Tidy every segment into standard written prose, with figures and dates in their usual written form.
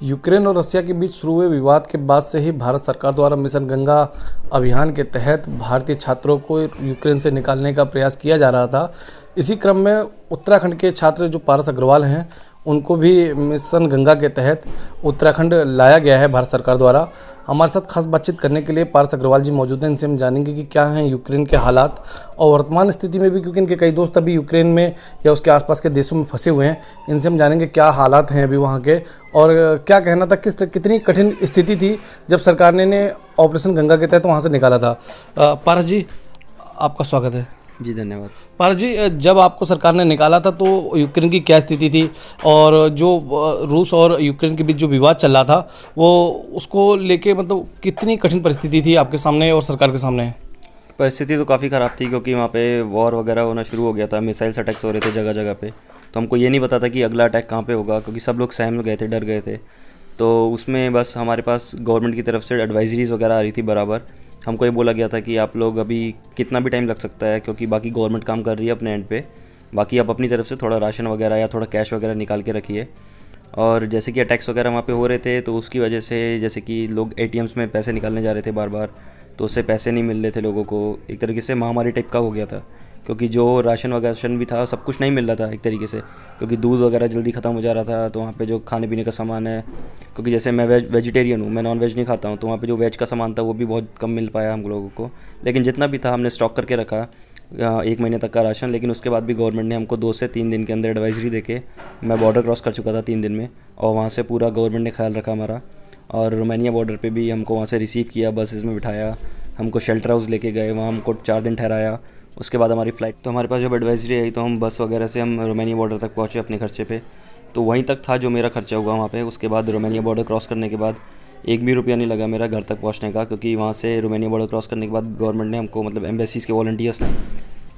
Ukraine और रसिया के बीच शुरू हुए विवाद के बाद से ही भारत सरकार द्वारा मिशन गंगा अभियान के तहत भारतीय छात्रों को यूक्रेन से निकालने का प्रयास किया जा रहा था। इसी क्रम में उत्तराखंड के छात्र जो पारस अग्रवाल हैं, उनको भी मिशन गंगा के तहत उत्तराखंड लाया गया है भारत सरकार द्वारा। हमारे साथ खास बातचीत करने के लिए पारस अग्रवाल जी मौजूद हैं। इनसे हम जानेंगे कि क्या हैं यूक्रेन के हालात और वर्तमान स्थिति में भी, क्योंकि इनके कई दोस्त अभी यूक्रेन में या उसके आसपास के देशों में फंसे हुए हैं। इनसे हम जानेंगे क्या हालात हैं अभी वहाँ के, और क्या कहना था, कितनी कठिन स्थिति थी जब सरकार ने ऑपरेशन गंगा के तहत वहाँ से निकाला था। पारस जी, आपका स्वागत है। जी धन्यवाद। पारस जी, जब आपको सरकार ने निकाला था तो यूक्रेन की क्या स्थिति थी, और जो रूस और यूक्रेन के बीच जो विवाद चल रहा था वो उसको लेके मतलब कितनी कठिन परिस्थिति थी आपके सामने और सरकार के सामने? परिस्थिति तो काफ़ी ख़राब थी क्योंकि वहाँ पे वॉर वगैरह होना शुरू हो गया था, मिसाइल्स अटैक्स हो रहे थे जगह जगह पे। तो हमको ये नहीं पता था कि अगला अटैक कहाँ पे होगा, क्योंकि सब लोग सहम गए थे, डर गए थे। तो उसमें बस हमारे पास गवर्नमेंट की तरफ से एडवाइजरीज़ वगैरह आ रही थी बराबर। हमको ये बोला गया था कि आप लोग अभी कितना भी टाइम लग सकता है, क्योंकि बाकी गवर्नमेंट काम कर रही है अपने एंड पे, बाकी आप अपनी तरफ से थोड़ा राशन वगैरह या थोड़ा कैश वगैरह निकाल के रखिए। और जैसे कि अटैक्स वगैरह वहाँ पे हो रहे थे, तो उसकी वजह से जैसे कि लोग एटीएम्स में पैसे निकालने जा रहे थे बार बार, तो उससे पैसे नहीं मिल रहे थे लोगों को। एक तरीके से महामारी टाइप का हो गया था, क्योंकि जो राशन वगैरह भी था सब कुछ नहीं मिल रहा था एक तरीके से, क्योंकि दूध वगैरह जल्दी ख़त्म हो जा रहा था। तो वहाँ पे जो खाने पीने का सामान है, क्योंकि जैसे मैं वेजिटेरियन हूँ, मैं नॉन वेज नहीं खाता हूँ, तो वहाँ पे जो वेज का सामान था वो भी बहुत कम मिल पाया हम लोगों को। लेकिन जितना भी था हमने स्टॉक करके रखा 1 महीने तक का राशन। लेकिन उसके बाद भी गवर्नमेंट ने हमको 2 से 3 दिन के अंदर एडवाइजरी देके, मैं बॉर्डर क्रॉस कर चुका था 3 दिन में, और वहाँ से पूरा गवर्नमेंट ने ख्याल रखा हमारा। और रोमानिया बॉर्डर पे भी हमको वहाँ से रिसीव किया, बसेस में बिठाया, हमको शेल्टर हाउस लेके गए, वहाँ हमको 4 दिन ठहराया। उसके बाद हमारी फ़्लाइट, तो हमारे पास जब एडवाइजरी आई तो हम बस वगैरह से हम रोमानिया बॉर्डर तक पहुँचे अपने खर्चे पे। तो वहीं तक था जो मेरा खर्चा हुआ वहाँ पे। उसके बाद रोमानिया बॉर्डर क्रॉस करने के बाद 1 भी रुपया नहीं लगा मेरा घर तक पहुँचने का, क्योंकि वहाँ से रोमानिया बॉर्डर क्रॉस करने के बाद गवर्नमेंट ने हमको, मतलब एम्बेसीज़ के वॉलंटियर्स ने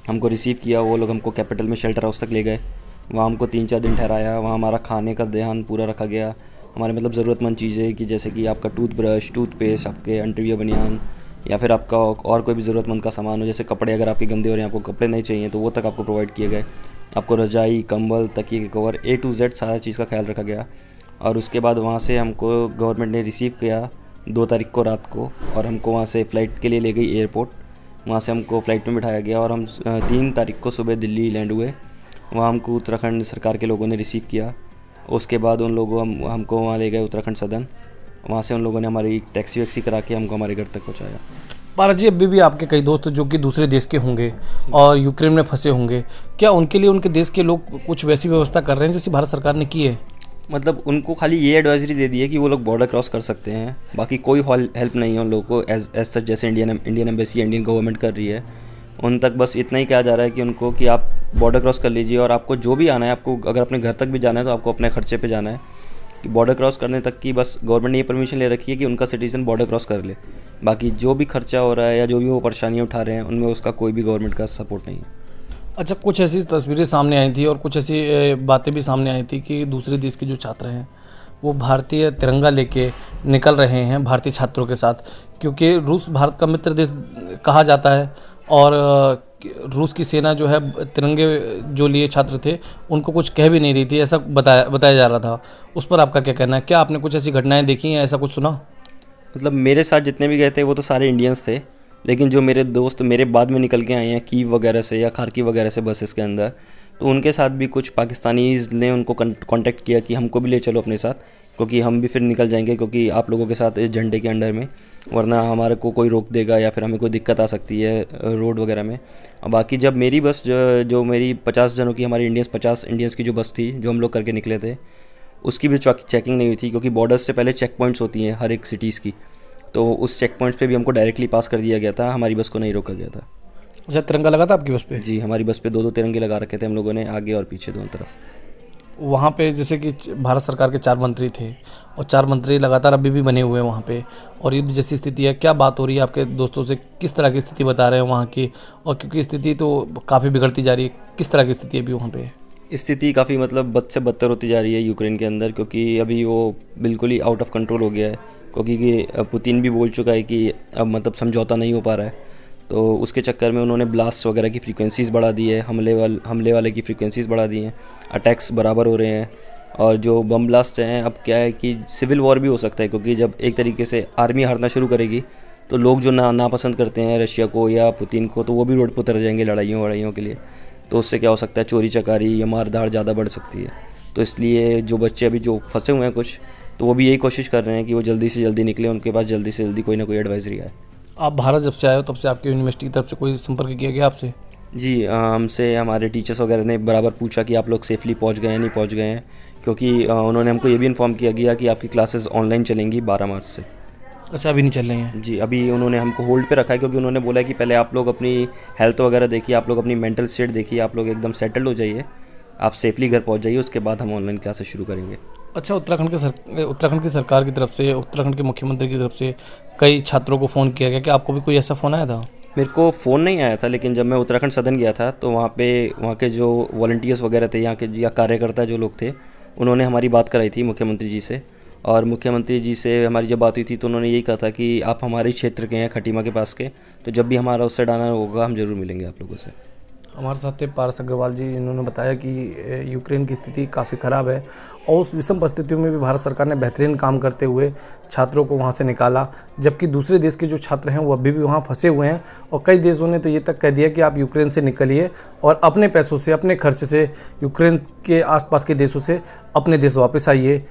हमको रिसीव किया। वो लोग हमको कैपिटल में शेल्टर हाउस तक ले गए, वहाँ हमको 3-4 दिन ठहराया। वहाँ हमारा खाने का ध्यान पूरा रखा गया, हमारे मतलब ज़रूरतमंद चीज़ें कि जैसे कि आपका टूथब्रश, टूथपेस्ट, आपके अंडरवियर बनियान, या फिर आपका और कोई भी ज़रूरतमंद का सामान हो, जैसे कपड़े अगर आपके गंदे हो रहे हैं, आपको कपड़े नहीं चाहिए, तो वो तक आपको प्रोवाइड किए गए। आपको रजाई, कंबल, तकिए के कवर, A to Z सारा चीज़ का ख्याल रखा गया। और उसके बाद वहाँ से हमको गवर्नमेंट ने रिसीव किया 2 तारीख को रात को, और हमको वहाँ से फ़्लाइट के लिए ले गई एयरपोर्ट। वहाँ से हमको फ़्लाइट में बिठाया गया और हम 3 तारीख को सुबह दिल्ली लैंड हुए। वहाँ हमको उत्तराखंड सरकार के लोगों ने रिसीव किया। उसके बाद उन लोगों हमको वहाँ ले गए उत्तराखंड सदन। वहाँ से उन लोगों ने हमारी टैक्सी वैक्सी करा के हमको हमारे घर तक पहुँचाया। पारस जी, अभी भी आपके कई दोस्त जो कि दूसरे देश के होंगे और यूक्रेन में फंसे होंगे, क्या उनके लिए उनके देश के लोग कुछ वैसी व्यवस्था कर रहे हैं जैसी भारत सरकार ने की है? मतलब उनको खाली ये एडवाइजरी दे दी है कि वो लोग बॉर्डर क्रॉस कर सकते हैं, बाकी कोई हेल्प नहीं है उन लोगों को एज सच, जैसे इंडियन एम्बेसी, इंडियन गवर्नमेंट कर रही है। उन तक बस इतना ही कहा जा रहा है कि उनको कि आप बॉर्डर क्रॉस कर लीजिए, और आपको जो भी आना है, आपको अगर अपने घर तक भी जाना है तो आपको अपने खर्चे पे जाना है। कि बॉर्डर क्रॉस करने तक की बस गवर्नमेंट ने ये परमिशन ले रखी है कि उनका सिटीज़न बॉर्डर क्रॉस कर ले। बाकी जो भी खर्चा हो रहा है या जो भी वो परेशानियाँ उठा रहे हैं, उनमें उसका कोई भी गवर्नमेंट का सपोर्ट नहीं है। अच्छा, कुछ ऐसी तस्वीरें सामने आई थी और कुछ ऐसी बातें भी सामने आई थी कि दूसरे देश के जो छात्र हैं वो भारतीय तिरंगा लेके निकल रहे हैं भारतीय छात्रों के साथ, क्योंकि रूस भारत का मित्र देश कहा जाता है, और रूस की सेना जो है तिरंगे जो लिए छात्र थे उनको कुछ कह भी नहीं रही थी, ऐसा बताया जा रहा था। उस पर आपका क्या कहना है? क्या आपने कुछ ऐसी घटनाएं देखी हैं, ऐसा कुछ सुना? मतलब मेरे साथ जितने भी गए थे वो तो सारे इंडियंस थे, लेकिन जो मेरे दोस्त मेरे बाद में निकल के आए हैं कीव वगैरह से या खारकीव वगैरह से बसेस के अंदर, तो उनके साथ भी कुछ पाकिस्तानीज़ ने उनको कांटेक्ट किया कि हमको भी ले चलो अपने साथ, क्योंकि हम भी फिर निकल जाएंगे, क्योंकि आप लोगों के साथ इस झंडे के अंडर में, वरना हमारे को कोई रोक देगा या फिर हमें कोई दिक्कत आ सकती है रोड वगैरह में। और बाकी जब मेरी बस जो मेरी 50 जनों की, हमारी 50 इंडियंस की जो बस थी जो हम लोग करके निकले थे, उसकी भी चेकिंग नहीं हुई थी, क्योंकि बॉर्डर्स से पहले चेक पॉइंट्स होती हैं हर एक सिटीज़ की। तो उस चेक पॉइंट्स पे भी हमको डायरेक्टली पास कर दिया गया था, हमारी बस को नहीं रोका गया था। अच्छा, तिरंगा लगा था आपकी बस पे? जी, हमारी बस पे 2-2 तिरंगे लगा रखे थे हम लोगों ने, आगे और पीछे दोनों तरफ। वहाँ पे जैसे कि भारत सरकार के 4 मंत्री थे और 4 मंत्री लगातार अभी भी बने हुए हैं वहाँ पे, और युद्ध जैसी स्थिति है। क्या बात हो रही है आपके दोस्तों से, किस तरह की स्थिति बता रहे हैं वहाँ की? और क्योंकि स्थिति तो काफ़ी बिगड़ती जा रही है, किस तरह की स्थिति है अभी वहाँ पे? स्थिति काफ़ी मतलब बद से बदतर होती जा रही है यूक्रेन के अंदर, क्योंकि अभी वो बिल्कुल ही आउट ऑफ कंट्रोल हो गया है, क्योंकि पुतिन भी बोल चुका है कि अब मतलब समझौता नहीं हो पा रहा है। तो उसके चक्कर में उन्होंने ब्लास्ट वगैरह की फ्रीक्वेंसीज़ बढ़ा दी है, हमले वाले की फ्रीक्वेंसीज़ बढ़ा दी हैं, अटैक्स बराबर हो रहे हैं। और जो बम ब्लास्ट हैं, अब क्या है कि सिविल वॉर भी हो सकता है, क्योंकि जब एक तरीके से आर्मी हारना शुरू करेगी तो लोग जो नापसंद करते हैं रशिया को या पुतिन को, तो वो भी रोड पर उतर जाएंगे लड़ाइयों के लिए। तो उससे क्या हो सकता है, चोरी चकारी या मार धाड़ ज़्यादा बढ़ सकती है। तो इसलिए जो बच्चे अभी जो फंसे हुए हैं कुछ, तो वो भी यही कोशिश कर रहे हैं कि वो जल्दी से जल्दी निकले, उनके पास जल्दी से जल्दी कोई ना कोई एडवाइजरी आए। आप भारत जब से आए हो तब से आपकी यूनिवर्सिटी की तरफ से कोई संपर्क किया गया आपसे? जी, हमसे हमारे टीचर्स वगैरह ने बराबर पूछा कि आप लोग सेफ़ली पहुंच गए हैं, नहीं पहुंच गए हैं, क्योंकि उन्होंने हमको ये भी इन्फॉर्म किया गया कि आपकी क्लासेस ऑनलाइन चलेंगी 12 मार्च से। अच्छा, अभी नहीं चल रही हैं? जी, अभी उन्होंने हमको होल्ड पे रखा है, क्योंकि उन्होंने बोला है कि पहले आप लोग अपनी हेल्थ वगैरह देखिए, आप लोग अपनी मेंटल स्टेट देखिए, आप लोग एकदम सेटल्ड हो जाइए, आप सेफ़ली घर पहुंच जाइए, उसके बाद हम ऑनलाइन क्लासेस शुरू करेंगे। अच्छा, उत्तराखंड की सरकार की तरफ से, उत्तराखंड के मुख्यमंत्री की तरफ से कई छात्रों को फ़ोन किया गया, कि आपको भी कोई ऐसा फ़ोन आया था? मेरे को फ़ोन नहीं आया था, लेकिन जब मैं उत्तराखंड सदन गया था तो वहाँ के जो वॉलंटियर्स वगैरह थे, यहाँ के या कार्यकर्ता जो लोग थे, उन्होंने हमारी बात कराई थी मुख्यमंत्री जी से। और मुख्यमंत्री जी से हमारी जब बात हुई थी तो उन्होंने यही कहा था कि आप हमारे क्षेत्र के हैं, खटीमा के पास के, तो जब भी हमारा उस साइड आना होगा हम ज़रूर मिलेंगे आप लोगों से। हमारे साथ थे पारस अग्रवाल जी, इन्होंने बताया कि यूक्रेन की स्थिति काफ़ी ख़राब है और उस विषम परिस्थितियों में भी भारत सरकार ने बेहतरीन काम करते हुए छात्रों को वहाँ से निकाला, जबकि दूसरे देश के जो छात्र हैं वो अभी भी वहाँ फंसे हुए हैं। और कई देशों ने तो ये तक कह दिया कि आप यूक्रेन से निकलिए और अपने पैसों से, अपने खर्च से यूक्रेन के आसपास के देशों से अपने देश वापस आइए।